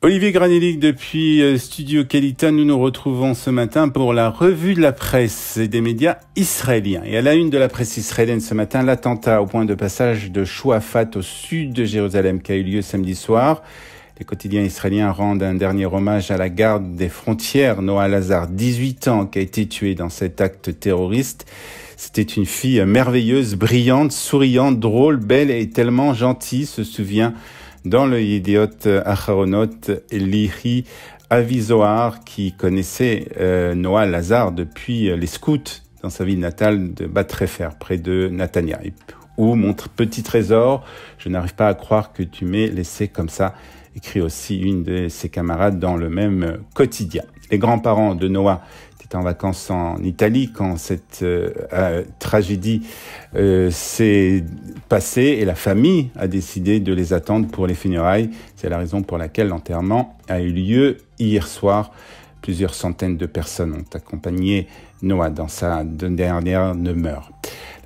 Olivier Granelli depuis Studio Kalita, nous nous retrouvons ce matin pour la revue de la presse et des médias israéliens. Et à la une de la presse israélienne ce matin, l'attentat au point de passage de Chouafat au sud de Jérusalem qui a eu lieu samedi soir. Les quotidiens israéliens rendent un dernier hommage à la garde des frontières, Noa Lazar, 18 ans, qui a été tuée dans cet acte terroriste. C'était une fille merveilleuse, brillante, souriante, drôle, belle et tellement gentille, se souvient dans le Yediot Aharonot Lihi Avizohar, qui connaissait Noa Lazar depuis les scouts dans sa ville natale de Bat Hefer, près de Netanya. Ou mon petit trésor, je n'arrive pas à croire que tu m'aies laissé comme ça, écrit aussi une de ses camarades dans le même quotidien. Les grands-parents de Noa étaient en vacances en Italie quand cette tragédie s'est passée et la famille a décidé de les attendre pour les funérailles. C'est la raison pour laquelle l'enterrement a eu lieu hier soir. Plusieurs centaines de personnes ont accompagné Noa dans sa dernière demeure.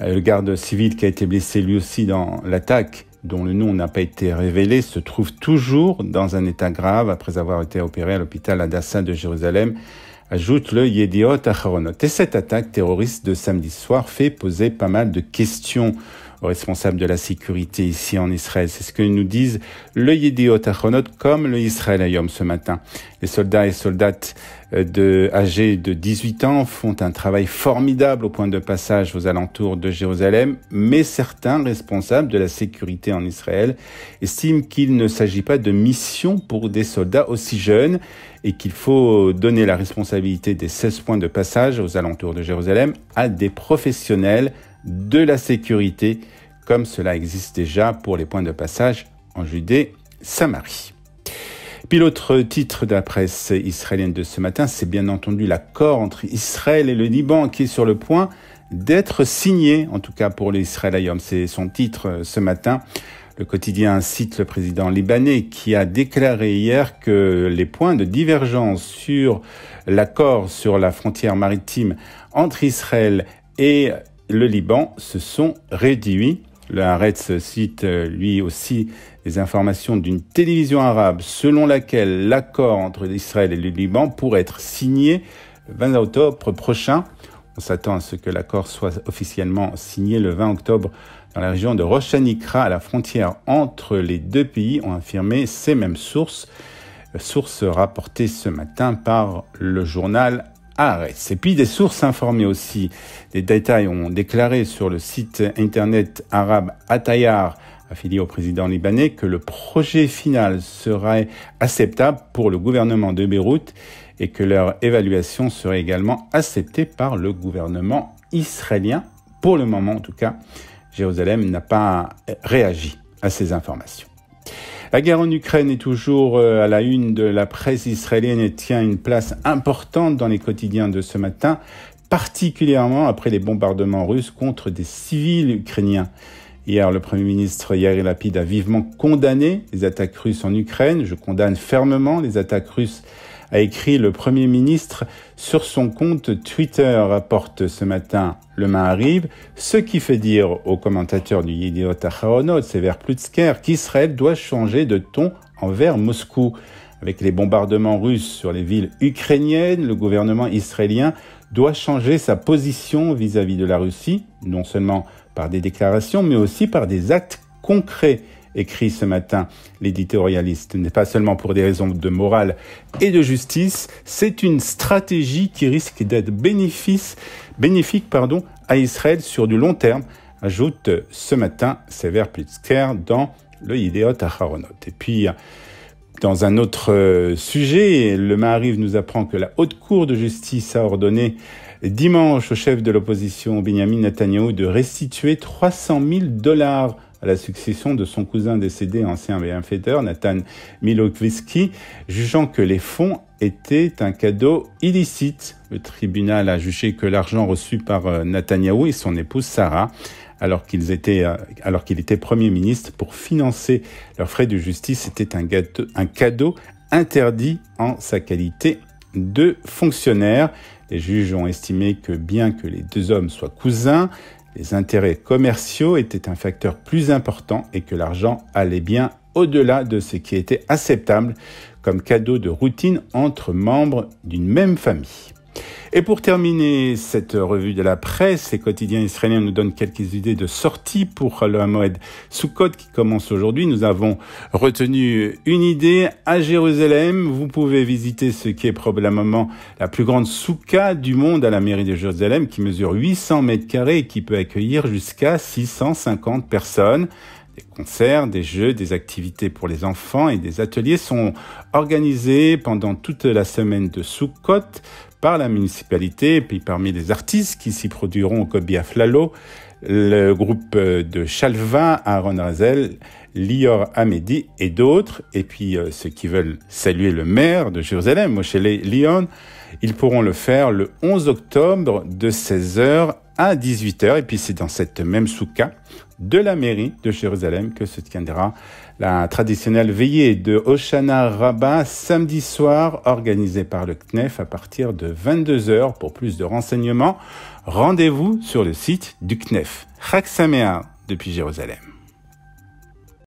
Le garde civil qui a été blessé lui aussi dans l'attaque, dont le nom n'a pas été révélé, se trouve toujours dans un état grave après avoir été opéré à l'hôpital Hadassah de Jérusalem, ajoute le Yediot Aharonot. Et cette attaque terroriste de samedi soir fait poser pas mal de questions aux responsables de la sécurité ici en Israël. C'est ce que nous disent le Yediot Aharonot comme le Israël Hayom ce matin. Les soldats et soldates âgés de 18 ans font un travail formidable au point de passage aux alentours de Jérusalem, mais certains responsables de la sécurité en Israël estiment qu'il ne s'agit pas de mission pour des soldats aussi jeunes et qu'il faut donner la responsabilité des 16 points de passage aux alentours de Jérusalem à des professionnels de la sécurité, comme cela existe déjà pour les points de passage en Judée-Samarie. Puis l'autre titre de la presse israélienne de ce matin, c'est bien entendu l'accord entre Israël et le Liban qui est sur le point d'être signé, en tout cas pour l'Israël Hayom. C'est son titre ce matin. Le quotidien cite le président libanais qui a déclaré hier que les points de divergence sur l'accord sur la frontière maritime entre Israël et le Liban se sont réduits. Le Haaretz cite lui aussi les informations d'une télévision arabe selon laquelle l'accord entre Israël et le Liban pourrait être signé le 20 octobre prochain. On s'attend à ce que l'accord soit officiellement signé le 20 octobre dans la région de Rosh Hanikra, à la frontière entre les deux pays, ont affirmé ces mêmes sources. Sources rapportées ce matin par le journal Haaretz. Et puis des sources informées aussi, des détails ont déclaré sur le site internet arabe Atayar, affilié au président libanais, que le projet final serait acceptable pour le gouvernement de Beyrouth et que leur évaluation serait également acceptée par le gouvernement israélien. Pour le moment, en tout cas, Jérusalem n'a pas réagi à ces informations. La guerre en Ukraine est toujours à la une de la presse israélienne et tient une place importante dans les quotidiens de ce matin, particulièrement après les bombardements russes contre des civils ukrainiens. Hier, le Premier ministre Yair Lapid a vivement condamné les attaques russes en Ukraine. Je condamne fermement les attaques russes, a écrit le Premier ministre sur son compte Twitter, rapporte ce matin le Maariv, ce qui fait dire au commentateur du Yediot Aharonot, Sever Plutzker, qu'Israël doit changer de ton envers Moscou. Avec les bombardements russes sur les villes ukrainiennes, le gouvernement israélien doit changer sa position vis-à-vis de la Russie, non seulement par des déclarations, mais aussi par des actes concrets, écrit ce matin l'éditorialiste. Ce n'est pas seulement pour des raisons de morale et de justice, c'est une stratégie qui risque d'être bénéfique à Israël sur du long terme, ajoute ce matin Sever Plutzker dans le Yediot Aharonot. Et puis, dans un autre sujet, le Maariv nous apprend que la Haute Cour de justice a ordonné dimanche au chef de l'opposition Benyamin Netanyahou de restituer $300,000 à la succession de son cousin décédé, ancien bienfaiteur, Nathan Milokviski, jugeant que les fonds étaient un cadeau illicite. Le tribunal a jugé que l'argent reçu par Netanyahou et son épouse Sarah, alors qu'il était Premier ministre, pour financer leurs frais de justice, était un cadeau interdit en sa qualité de fonctionnaire. Les juges ont estimé que bien que les deux hommes soient cousins, les intérêts commerciaux étaient un facteur plus important et que l'argent allait bien au-delà de ce qui était acceptable, comme cadeau de routine entre membres d'une même famille. Et pour terminer cette revue de la presse, les quotidiens israéliens nous donnent quelques idées de sortie pour le Moed Sukkot qui commence aujourd'hui. Nous avons retenu une idée à Jérusalem. Vous pouvez visiter ce qui est probablement la plus grande soukha du monde à la mairie de Jérusalem, qui mesure 800 mètres carrés et qui peut accueillir jusqu'à 650 personnes. Des concerts, des jeux, des activités pour les enfants et des ateliers sont organisés pendant toute la semaine de Sukkot par la municipalité. Et puis parmi les artistes qui s'y produiront, Kobi Aflalo, le groupe de Shalva, Aaron Razel, Lior Hamedi et d'autres. Et puis ceux qui veulent saluer le maire de Jérusalem, Moshe Lyon, ils pourront le faire le 11 octobre de 16h à 18h. Et puis c'est dans cette même soukha de la mairie de Jérusalem que se tiendra la traditionnelle veillée de Hoshana Rabbah samedi soir, organisée par le CNEF à partir de 22h. Pour plus de renseignements, rendez-vous sur le site du CNEF. Chag Sameach depuis Jérusalem.